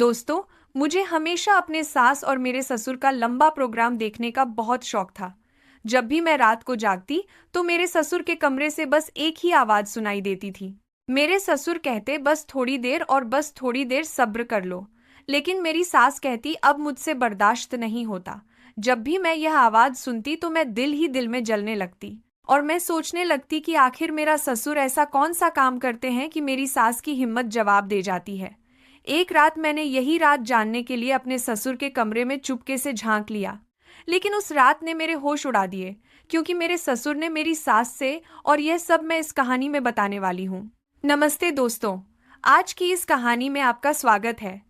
दोस्तों, मुझे हमेशा अपने सास और मेरे ससुर का लंबा प्रोग्राम देखने का बहुत शौक था। जब भी मैं रात को जागती, तो मेरे ससुर के कमरे से बस एक ही आवाज सुनाई देती थी। मेरे ससुर कहते बस थोड़ी देर और बस थोड़ी देर सब्र कर लो। लेकिन मेरी सास कहती अब मुझसे बर्दाश्त नहीं होता। जब भी मैं यह आवाज सुनती तो मैं दिल ही दिल में जलने लगती। और मैं सोचने लगती कि आखिर मेरा ससुर ऐसा कौन सा काम करते हैं कि मेरी सास की हिम्मत जवाब दे जाती है। एक रात मैंने यही रात जानने के लिए अपने ससुर के कमरे में चुपके से झांक लिया। लेकिन उस रात ने मेरे होश उड़ा दिए, क्योंकि मेरे ससुर ने मेरी सास से, और यह सब मैं इस कहानी में बताने वाली हूँ। नमस्ते दोस्तों, आज की इस कहानी में आपका स्वागत है।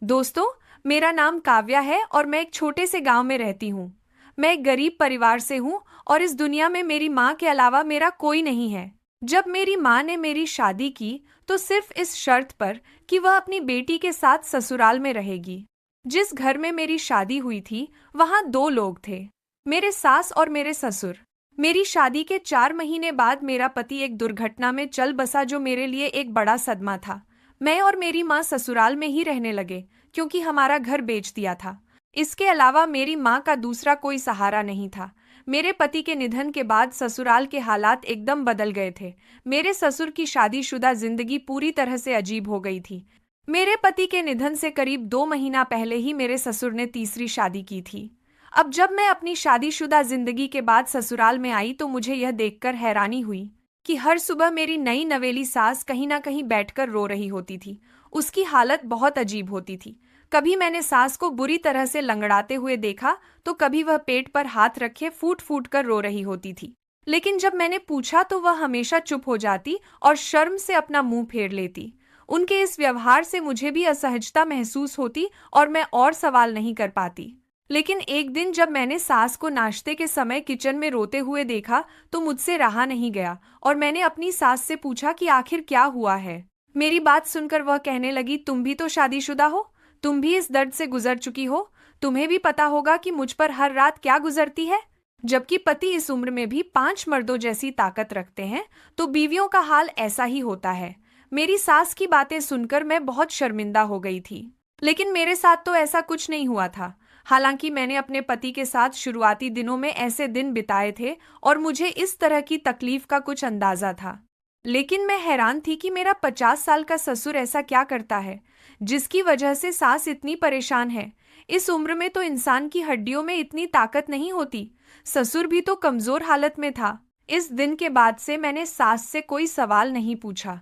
दोस्तों, मेरा नाम काव्या है और मैं एक छोटे से गांव में रहती हूँ। मैं एक गरीब परिवार से हूँ और इस दुनिया में मेरी माँ के अलावा मेरा कोई नहीं है। जब मेरी माँ ने मेरी शादी की तो सिर्फ इस शर्त पर कि वह अपनी बेटी के साथ ससुराल में रहेगी। जिस घर में मेरी शादी हुई थी वहां दो लोग थे, मेरे सास और मेरे ससुर। मेरी शादी के 4 महीने बाद मेरा पति एक दुर्घटना में चल बसा, जो मेरे लिए एक बड़ा सदमा था। मैं और मेरी माँ ससुराल में ही रहने लगे, क्योंकि हमारा घर बेच दिया था। इसके अलावा मेरी माँ का दूसरा कोई सहारा नहीं था। मेरे पति के निधन के बाद ससुराल के हालात एकदम बदल गए थे। मेरे ससुर की शादीशुदा जिंदगी पूरी तरह से अजीब हो गई थी। मेरे पति के निधन से करीब 2 महीना पहले ही मेरे ससुर ने तीसरी शादी की थी। अब जब मैं अपनी शादीशुदा जिंदगी के बाद ससुराल में आई तो मुझे यह देखकर हैरानी हुई कि हर सुबह मेरी नई नवेली सास कहीं ना कहीं बैठकर रो रही होती थी। उसकी हालत बहुत अजीब होती थी। कभी मैंने सास को बुरी तरह से लंगड़ाते हुए देखा तो कभी वह पेट पर हाथ रखे फूट फूट कर रो रही होती थी। लेकिन जब मैंने पूछा तो वह हमेशा चुप हो जाती और शर्म से अपना मुंह फेर लेती। उनके इस व्यवहार से मुझे भी असहजता महसूस होती और मैं और सवाल नहीं कर पाती। लेकिन एक दिन जब मैंने सास को नाश्ते के समय किचन में रोते हुए देखा तो मुझसे रहा नहीं गया और मैंने अपनी सास से पूछा कि आखिर क्या हुआ है। मेरी बात सुनकर वह कहने लगी, तुम भी तो शादीशुदा हो, तुम भी इस दर्द से गुजर चुकी हो, तुम्हें भी पता होगा कि मुझ पर हर रात क्या गुजरती है। जबकि पति इस उम्र में भी 5 मर्दों जैसी ताकत रखते हैं, तो बीवियों का हाल ऐसा ही होता है। मेरी सास की बातें सुनकर मैं बहुत शर्मिंदा हो गई थी। लेकिन मेरे साथ तो ऐसा कुछ नहीं हुआ था। हालांकि मैंने अपने पति के साथ शुरुआती दिनों में ऐसे दिन बिताए थे और मुझे इस तरह की तकलीफ का कुछ अंदाजा था। लेकिन मैं हैरान थी कि मेरा 50 साल का ससुर ऐसा क्या करता है जिसकी वजह से सास इतनी परेशान है। इस उम्र में तो इंसान की हड्डियों में इतनी ताकत नहीं होती। ससुर भी तो कमजोर हालत में था। इस दिन के बाद से मैंने सास से कोई सवाल नहीं पूछा।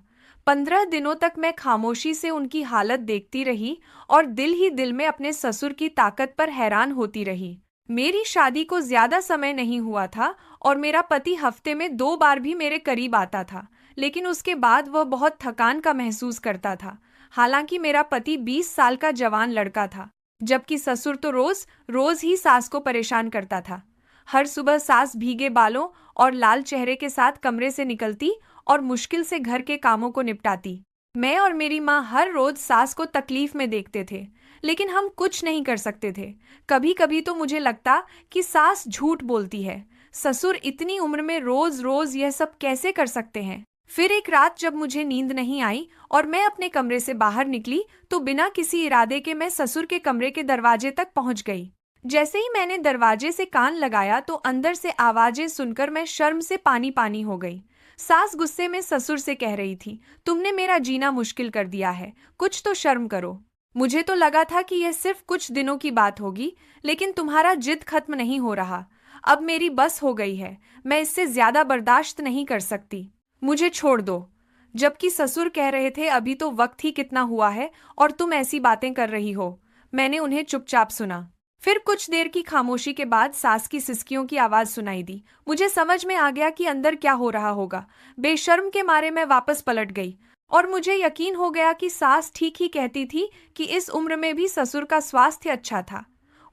15 दिनों तक मैं खामोशी से उनकी हालत देखती रही और दिल ही दिल में अपने ससुर की ताकत पर हैरान होती रही। मेरी शादी को ज्यादा समय नहीं हुआ था और मेरा पति हफ्ते में 2 बार भी मेरे करीब आता था। लेकिन उसके बाद वह बहुत थकान का महसूस करता था। हालांकि मेरा पति 20 साल का जवान लड़का था, जबकि ससुर तो रोज रोज ही सास को परेशान करता था। हर सुबह सास भीगे बालों और लाल चेहरे के साथ कमरे से निकलती और मुश्किल से घर के कामों को निपटाती। मैं और मेरी माँ हर रोज सास को तकलीफ में देखते थे, लेकिन हम कुछ नहीं कर सकते थे। कभी कभी तो मुझे लगता कि सास झूठ बोलती है। ससुर इतनी उम्र में रोज रोज यह सब कैसे कर सकते हैं। फिर एक रात जब मुझे नींद नहीं आई और मैं अपने कमरे से बाहर निकली तो बिना किसी इरादे के मैं ससुर के कमरे के दरवाजे तक पहुंच गई। जैसे ही मैंने दरवाजे से कान लगाया तो अंदर से आवाजें सुनकर मैं शर्म से पानी पानी हो गई। सास गुस्से में ससुर से कह रही थी, तुमने मेरा जीना मुश्किल कर दिया है, कुछ तो शर्म करो। मुझे तो लगा था कि यह सिर्फ कुछ दिनों की बात होगी, लेकिन तुम्हारा जिद खत्म नहीं हो रहा। अब मेरी बस हो गई है, मैं इससे ज्यादा बर्दाश्त नहीं कर सकती, मुझे छोड़ दो। जबकि ससुर कह रहे थे, अभी तो वक्त ही कितना हुआ है और तुम ऐसी बातें कर रही हो। मैंने उन्हें चुपचाप सुना। फिर कुछ देर की खामोशी के बाद सास की सिसकियों की आवाज सुनाई दी। मुझे समझ में आ गया कि अंदर क्या हो रहा होगा। बेशर्म के मारे मैं वापस पलट गई और मुझे यकीन हो गया कि सास ठीक ही कहती थी कि इस उम्र में भी ससुर का स्वास्थ्य अच्छा था।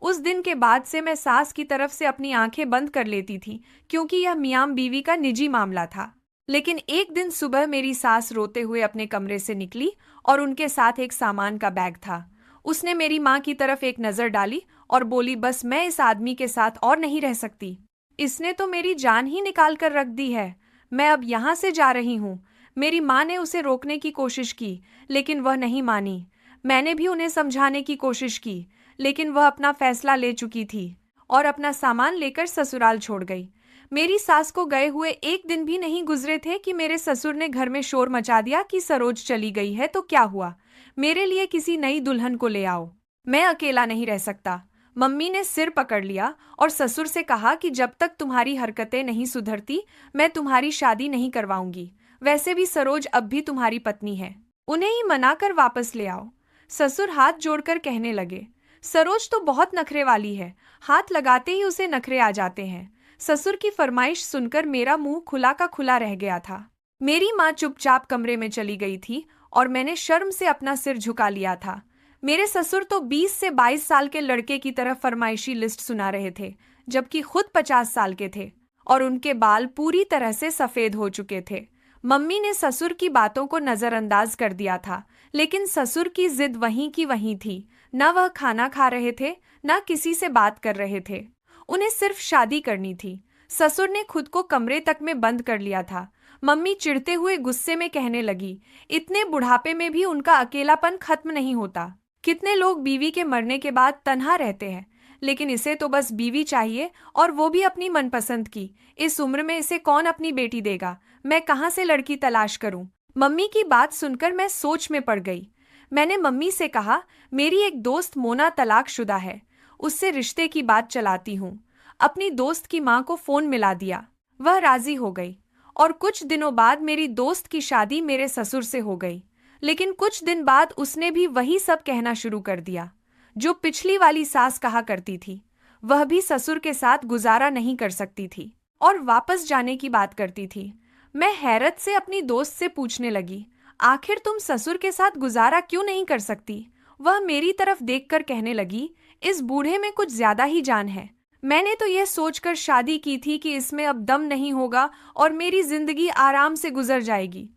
उस दिन के बाद से मैं सास की तरफ से अपनी आंखें बंद कर लेती थी, क्योंकि यह मियाँ बीवी का निजी मामला था। लेकिन एक दिन सुबह मेरी सास रोते हुए अपने कमरे से निकली और उनके साथ एक सामान का बैग था। उसने मेरी माँ की तरफ एक नजर डाली और बोली, बस मैं इस आदमी के साथ और नहीं रह सकती। इसने तो मेरी जान ही निकाल कर रख दी है। मैं अब यहाँ से जा रही हूँ। मेरी माँ ने उसे रोकने की कोशिश की, लेकिन वह नहीं मानी। मैंने भी उन्हें समझाने की कोशिश की, लेकिन वह अपना फैसला ले चुकी थी और अपना सामान लेकर ससुराल छोड़ गई। मेरी सास को गए हुए एक दिन भी नहीं गुजरे थे कि मेरे ससुर ने घर में शोर मचा दिया कि सरोज चली गई है तो क्या हुआ, मेरे लिए किसी नई दुल्हन को ले आओ, मैं अकेला नहीं रह सकता। मम्मी ने सिर पकड़ लिया और ससुर से कहा कि जब तक तुम्हारी हरकतें नहीं सुधरती मैं तुम्हारी शादी नहीं करवाऊंगी। वैसे भी सरोज अब भी तुम्हारी पत्नी है, उन्हें ही मनाकर वापस ले आओ। ससुर हाथ जोड़कर कहने लगे, सरोज तो बहुत नखरे वाली है, हाथ लगाते ही उसे नखरे आ जाते हैं। ससुर की फरमाइश सुनकर मेरा मुंह खुला का खुला रह गया था। मेरी माँ चुपचाप कमरे में चली गई थी और मैंने शर्म से अपना सिर झुका लिया था। मेरे ससुर तो 20 से 22 साल के लड़के की तरह फरमाइशी लिस्ट सुना रहे थे, जबकि खुद 50 साल के थे और उनके बाल पूरी तरह से सफेद हो चुके थे। मम्मी ने ससुर की बातों को नजरअंदाज कर दिया था, लेकिन ससुर की जिद वहीं की वहीं थी। न वह खाना खा रहे थे, न किसी से बात कर रहे थे। उन्हें सिर्फ शादी करनी थी। ससुर ने खुद को कमरे तक में बंद कर लिया था। मम्मी चिढ़ते हुए गुस्से में कहने लगी, इतने बुढ़ापे में भी उनका अकेलापन खत्म नहीं होता। कितने लोग बीवी के मरने के बाद तन्हा रहते हैं, लेकिन इसे तो बस बीवी चाहिए, और वो भी अपनी मनपसंद की। इस उम्र में इसे कौन अपनी बेटी देगा? मैं कहाँ से लड़की तलाश करूं? मम्मी की बात सुनकर मैं सोच में पड़ गई। मैंने मम्मी से कहा, मेरी एक दोस्त मोना तलाकशुदा है, उससे रिश्ते की बात चलाती हूँ। अपनी दोस्त की माँ को फोन मिला दिया, वह राजी हो गई और कुछ दिनों बाद मेरी दोस्त की शादी मेरे ससुर से हो गई। लेकिन कुछ दिन बाद उसने भी वही सब कहना शुरू कर दिया जो पिछली वाली सास कहा करती थी। वह भी ससुर के साथ गुजारा नहीं कर सकती थी और वापस जाने की बात करती थी। मैं हैरत से अपनी दोस्त से पूछने लगी, आखिर तुम ससुर के साथ गुजारा क्यों नहीं कर सकती? वह मेरी तरफ देखकर कहने लगी, इस बूढ़े में कुछ ज्यादा ही जान है। मैंने तो यह सोचकर शादी की थी कि इसमें अब दम नहीं होगा और मेरी जिंदगी आराम से गुजर जाएगी,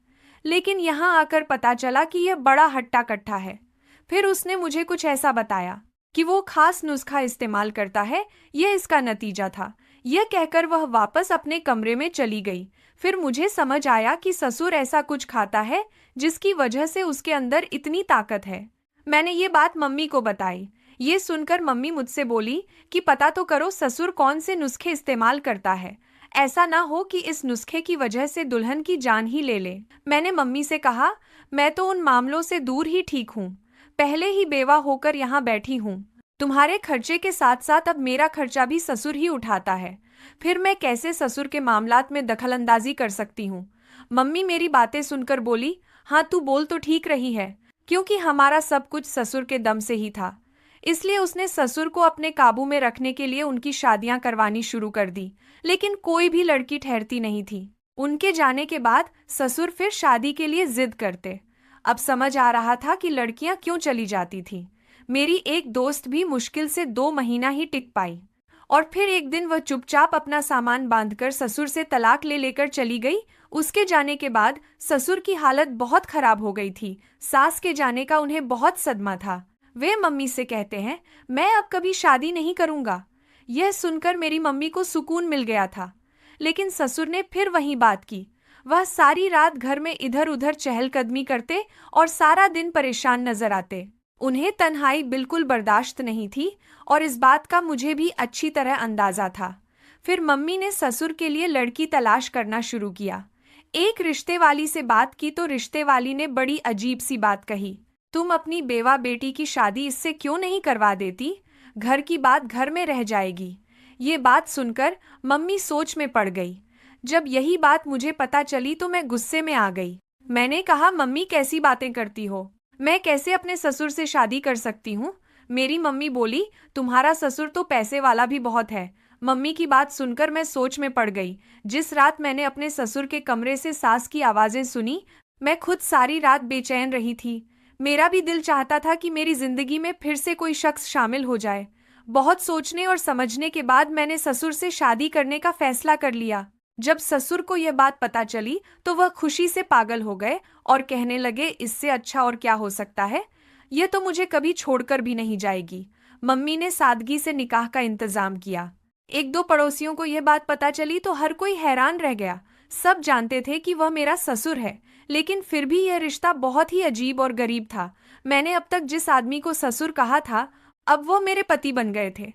लेकिन यहाँ आकर पता चला कि यह बड़ा हट्टा कट्टा है। फिर उसने मुझे कुछ ऐसा बताया कि वो खास नुस्खा इस्तेमाल करता है, यह इसका नतीजा था। यह कहकर वह वापस अपने कमरे में चली गई। फिर मुझे समझ आया कि ससुर ऐसा कुछ खाता है जिसकी वजह से उसके अंदर इतनी ताकत है। मैंने ये बात मम्मी को बताई। ये सुनकर मम्मी मुझसे बोली कि पता तो करो ससुर कौन से नुस्खे इस्तेमाल करता है, ऐसा ना हो कि इस नुस्खे की वजह से दुल्हन की जान ही ले ले। मैंने मम्मी से कहा, मैं तो उन मामलों से दूर ही ठीक हूँ, पहले ही बेवा होकर यहाँ बैठी हूँ। तुम्हारे खर्चे के साथ साथ अब मेरा खर्चा भी ससुर ही उठाता है, फिर मैं कैसे ससुर के मामलात में दखलंदाजी कर सकती हूँ? मम्मी मेरी बातें सुनकर बोली, हाँ तू बोल तो ठीक रही है, क्योंकि हमारा सब कुछ ससुर के दम से ही था, इसलिए उसने ससुर को अपने काबू में रखने के लिए उनकी शादियां करवानी शुरू कर दी। लेकिन कोई भी लड़की ठहरती नहीं थी। उनके जाने के बाद ससुर फिर शादी के लिए जिद करते। अब समझ आ रहा था कि लड़कियां क्यों चली जाती थी। मेरी एक दोस्त भी मुश्किल से 2 महीना ही टिक पाई और फिर एक दिन वह चुपचाप अपना सामान बांधकर ससुर से तलाक ले लेकर चली गई। उसके जाने के बाद ससुर की हालत बहुत खराब हो गई थी। सास के जाने का उन्हें बहुत सदमा था। वे मम्मी से कहते हैं, मैं अब कभी शादी नहीं करूंगा। यह सुनकर मेरी मम्मी को सुकून मिल गया था, लेकिन ससुर ने फिर वही बात की। वह सारी रात घर में इधर उधर चहलकदमी करते और सारा दिन परेशान नजर आते। उन्हें तन्हाई बिल्कुल बर्दाश्त नहीं थी और इस बात का मुझे भी अच्छी तरह अंदाजा था। फिर मम्मी ने ससुर के लिए लड़की तलाश करना शुरू किया। एक रिश्ते वाली से बात की तो रिश्ते वाली ने बड़ी अजीब सी बात कही, तुम अपनी बेवा बेटी की शादी इससे क्यों नहीं करवा देती? घर की बात घर में रह जाएगी। ये बात सुनकर मम्मी सोच में पड़ गई। जब यही बात मुझे पता चली तो मैं गुस्से में आ गई। मैंने कहा, मम्मी कैसी बातें करती हो? मैं कैसे अपने ससुर से शादी कर सकती हूँ? मेरी मम्मी बोली, तुम्हारा ससुर तो पैसे वाला भी बहुत है। मम्मी की बात सुनकर मैं सोच में पड़ गई। जिस रात मैंने अपने ससुर के कमरे से सास की आवाजें सुनी, मैं खुद सारी रात बेचैन रही थी। मेरा भी दिल चाहता था कि मेरी जिंदगी में फिर से कोई शख्स शामिल हो जाए। बहुत सोचने और समझने के बाद मैंने ससुर से शादी करने का फैसला कर लिया। जब ससुर को यह बात पता चली तो वह खुशी से पागल हो गए और कहने लगे, इससे अच्छा और क्या हो सकता है? यह तो मुझे कभी छोड़कर भी नहीं जाएगी। मम्मी ने सादगी से निकाह का इंतजाम किया। 1-2 पड़ोसियों को यह बात पता चली तो हर कोई हैरान रह गया। सब जानते थे कि वह मेरा ससुर है, लेकिन फिर भी यह रिश्ता बहुत ही अजीब और गरीब था। मैंने अब तक जिस आदमी को ससुर कहा था, अब वो मेरे पति बन गए थे।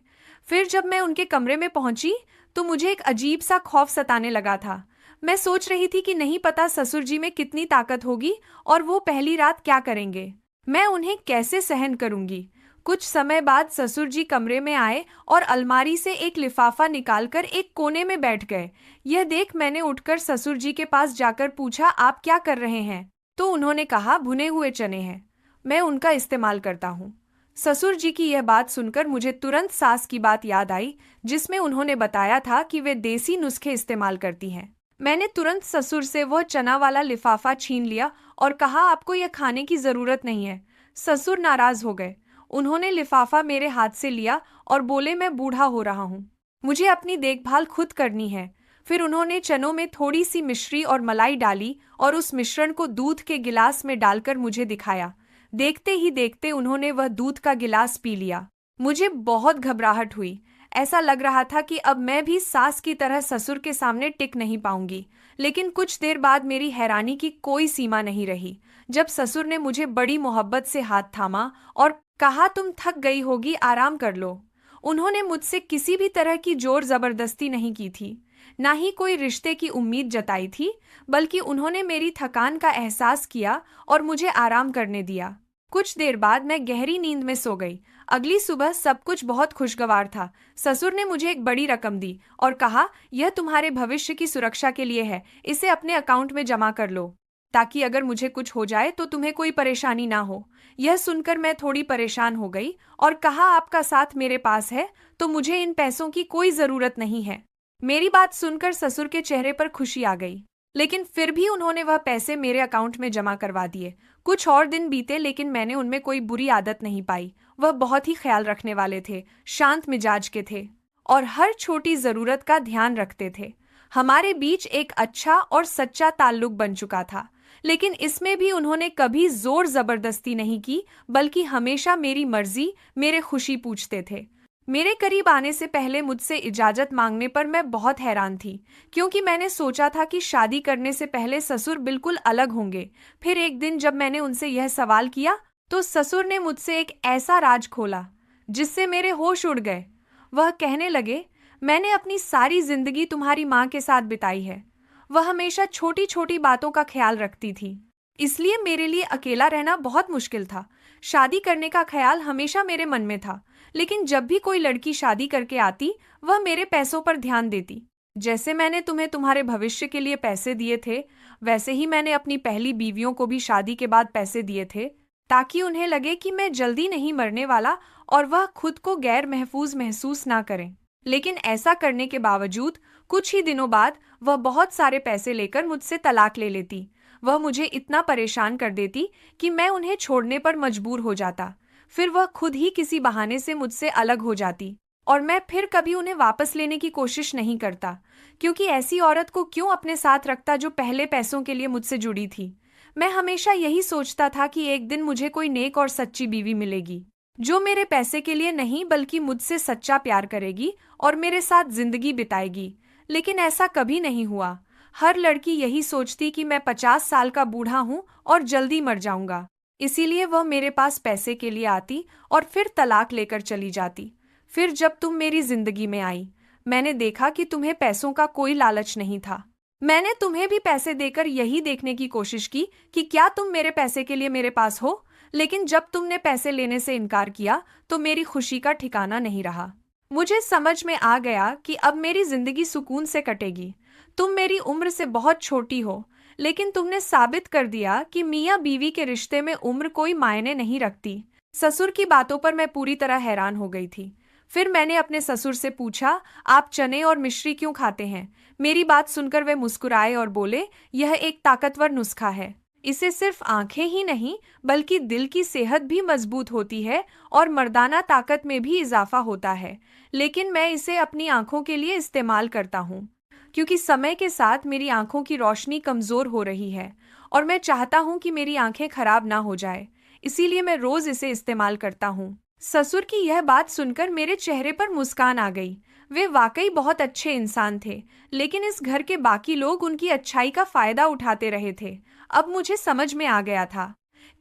फिर जब मैं उनके कमरे में पहुंची तो मुझे एक अजीब सा खौफ सताने लगा था। मैं सोच रही थी कि नहीं पता ससुर जी में कितनी ताकत होगी और वो पहली रात क्या करेंगे। मैं उन्हें कैसे सहन करूंगी। कुछ समय बाद ससुर जी कमरे में आए और अलमारी से एक लिफाफा निकालकर एक कोने में बैठ गए। यह देख मैंने उठकर ससुर जी के पास जाकर पूछा, आप क्या कर रहे हैं? तो उन्होंने कहा, भुने हुए चने हैं, मैं उनका इस्तेमाल करता हूँ। ससुर जी की यह बात सुनकर मुझे तुरंत सास की बात याद आई, जिसमें उन्होंने बताया था कि वे देसी नुस्खे इस्तेमाल करती हैं। मैंने तुरंत ससुर से वह चना वाला लिफाफा छीन लिया और कहा, आपको यह खाने की जरूरत नहीं है। ससुर नाराज हो गए। उन्होंने लिफाफा मेरे हाथ से लिया और बोले, मैं बूढ़ा हो रहा हूँ, मुझे अपनी देखभाल खुद करनी है। फिर उन्होंने चनों में थोड़ी सी मिश्री और मलाई डाली और उस मिश्रण को दूध के गिलास में डालकर मुझे दिखाया। देखते ही देखते उन्होंने वह दूध का गिलास पी लिया। मुझे बहुत घबराहट हुई। ऐसा लग रहा था कि अब मैं भी सास की तरह ससुर के सामने टिक नहीं पाऊंगी। लेकिन कुछ देर बाद मेरी हैरानी की कोई सीमा नहीं रही जब ससुर ने मुझे बड़ी मोहब्बत से हाथ थामा और कहा, तुम थक गई होगी, आराम कर लो। उन्होंने मुझसे किसी भी तरह की जोर जबरदस्ती नहीं की थी, ना ही कोई रिश्ते की उम्मीद जताई थी, बल्कि उन्होंने मेरी थकान का एहसास किया और मुझे आराम करने दिया। कुछ देर बाद मैं गहरी नींद में सो गई। अगली सुबह सब कुछ बहुत खुशगवार था। ससुर ने मुझे एक बड़ी रकम दी और कहा, यह तुम्हारे भविष्य की सुरक्षा के लिए है, इसे अपने अकाउंट में जमा कर लो, ताकि अगर मुझे कुछ हो जाए तो तुम्हें कोई परेशानी ना हो। यह सुनकर मैं थोड़ी परेशान हो गई और कहा, आपका साथ मेरे पास है तो मुझे इन पैसों की कोई जरूरत नहीं है। मेरी बात सुनकर ससुर के चेहरे पर खुशी आ गई, लेकिन फिर भी उन्होंने वह पैसे मेरे अकाउंट में जमा करवा दिए। कुछ और दिन बीते लेकिन मैंने उनमें कोई बुरी आदत नहीं पाई। वह बहुत ही ख्याल रखने वाले थे, शांत मिजाज के थे और हर छोटी जरूरत का ध्यान रखते थे। हमारे बीच एक अच्छा और सच्चा ताल्लुक बन चुका था, लेकिन इसमें भी उन्होंने कभी जोर जबरदस्ती नहीं की, बल्कि हमेशा मेरी मर्जी, मेरे खुशी पूछते थे। मेरे करीब आने से पहले मुझसे इजाजत मांगने पर मैं बहुत हैरान थी, क्योंकि मैंने सोचा था कि शादी करने से पहले ससुर बिल्कुल अलग होंगे। फिर एक दिन जब मैंने उनसे यह सवाल किया तो ससुर ने मुझसे एक ऐसा राज खोला जिससे मेरे होश उड़ गए। वह कहने लगे, मैंने अपनी सारी जिंदगी तुम्हारी माँ के साथ बिताई है। वह हमेशा छोटी छोटी बातों का ख्याल रखती थी, इसलिए मेरे लिए अकेला रहना बहुत मुश्किल था। शादी करने का ख्याल हमेशा मेरे मन में था, लेकिन जब भी कोई लड़की शादी करके आती वह मेरे पैसों पर ध्यान देती। जैसे मैंने तुम्हें तुम्हारे भविष्य के लिए पैसे दिए थे, वैसे ही मैंने अपनी पहली बीवियों को भी शादी के बाद पैसे दिए थे, ताकि उन्हें लगे कि मैं जल्दी नहीं मरने वाला और वह खुद को गैर महफूज महसूस ना करें। लेकिन ऐसा करने के बावजूद कुछ ही दिनों बाद वह बहुत सारे पैसे लेकर मुझसे तलाक ले लेती। वह मुझे इतना परेशान कर देती कि मैं उन्हें छोड़ने पर मजबूर हो जाता। फिर वह खुद ही किसी बहाने से मुझसे अलग हो जाती और मैं फिर कभी उन्हें वापस लेने की कोशिश नहीं करता, क्योंकि ऐसी औरत को क्यों अपने साथ रखता जो पहले पैसों के लिए मुझसे जुड़ी थी। मैं हमेशा यही सोचता था कि एक दिन मुझे कोई नेक और सच्ची बीवी मिलेगी, जो मेरे पैसे के लिए नहीं बल्कि मुझसे सच्चा प्यार करेगी और मेरे साथ जिंदगी बिताएगी। लेकिन ऐसा कभी नहीं हुआ। हर लड़की यही सोचती कि मैं 50 साल का बूढ़ा हूँ और जल्दी मर जाऊंगा, इसीलिए वह मेरे पास पैसे के लिए आती और फिर तलाक लेकर चली जाती। फिर जब तुम मेरी जिंदगी में आई, मैंने देखा कि तुम्हें पैसों का कोई लालच नहीं था। मैंने तुम्हें भी पैसे देकर यही देखने की कोशिश की कि क्या तुम मेरे पैसे के लिए मेरे पास हो, लेकिन जब तुमने पैसे लेने से इनकार किया तो मेरी खुशी का ठिकाना नहीं रहा। मुझे समझ में आ गया कि अब मेरी जिंदगी सुकून से कटेगी। तुम मेरी उम्र से बहुत छोटी हो, लेकिन तुमने साबित कर दिया कि मियाँ बीवी के रिश्ते में उम्र कोई मायने नहीं रखती। ससुर की बातों पर मैं पूरी तरह हैरान हो गई थी। फिर मैंने अपने ससुर से पूछा, आप चने और मिश्री क्यों खाते हैं? मेरी बात सुनकर वे मुस्कुराए और बोले, यह एक ताकतवर नुस्खा है। इससे सिर्फ आंखें ही नहीं बल्कि दिल की सेहत भी मजबूत होती है और मर्दाना ताकत में भी इजाफा होता है। लेकिन मैं इसे अपनी आंखों के लिए इस्तेमाल करता हूँ, क्योंकि समय के साथ मेरी आंखों की रोशनी कमजोर हो रही है और मैं चाहता हूँ कि मेरी आंखें खराब ना हो जाए, इसीलिए मैं रोज इसे इस्तेमाल करता हूँ। ससुर की यह बात सुनकर मेरे चेहरे पर मुस्कान आ गई। वे वाकई बहुत अच्छे इंसान थे, लेकिन इस घर के बाकी लोग उनकी अच्छाई का फायदा उठाते रहे थे। अब मुझे समझ में आ गया था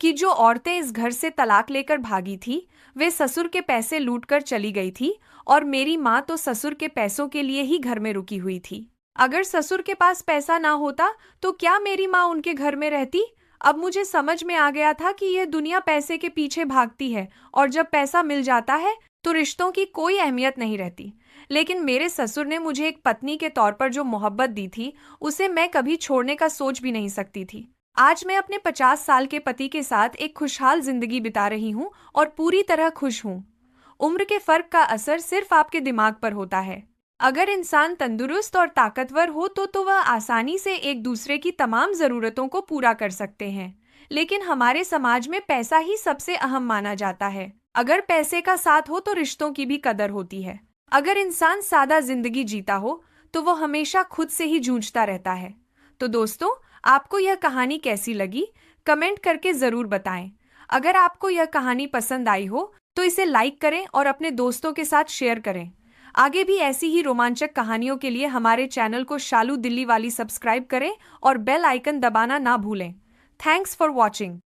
कि जो औरतें इस घर से तलाक लेकर भागी थी, वे ससुर के पैसे लूटकर चली गई थी और मेरी माँ तो ससुर के पैसों के लिए ही घर में रुकी हुई थी। अगर ससुर के पास पैसा ना होता तो क्या मेरी माँ उनके घर में रहती? अब मुझे समझ में आ गया था कि यह दुनिया पैसे के पीछे भागती है और जब पैसा मिल जाता है तो रिश्तों की कोई अहमियत नहीं रहती। लेकिन मेरे ससुर ने मुझे एक पत्नी के तौर पर जो मोहब्बत दी थी, उसे मैं कभी छोड़ने का सोच भी नहीं सकती थी। आज मैं अपने 50 साल के पति के साथ एक खुशहाल जिंदगी बिता रही हूँ और पूरी तरह खुश हूँ। उम्र के फर्क का असर सिर्फ आपके दिमाग पर होता है। अगर इंसान तंदुरुस्त और ताकतवर हो तो वह आसानी से एक दूसरे की तमाम जरूरतों को पूरा कर सकते हैं। लेकिन हमारे समाज में पैसा ही सबसे अहम माना जाता है। अगर पैसे का साथ हो तो रिश्तों की भी कदर होती है। अगर इंसान सादा जिंदगी जीता हो तो वो हमेशा खुद से ही जूझता रहता है। तो दोस्तों, आपको यह कहानी कैसी लगी? कमेंट करके जरूर बताएं। अगर आपको यह कहानी पसंद आई हो तो इसे लाइक करें और अपने दोस्तों के साथ शेयर करें। आगे भी ऐसी ही रोमांचक कहानियों के लिए हमारे चैनल को शालू दिल्ली वाली सब्सक्राइब करें और बेल आइकन दबाना ना भूलें। Thanks for watching.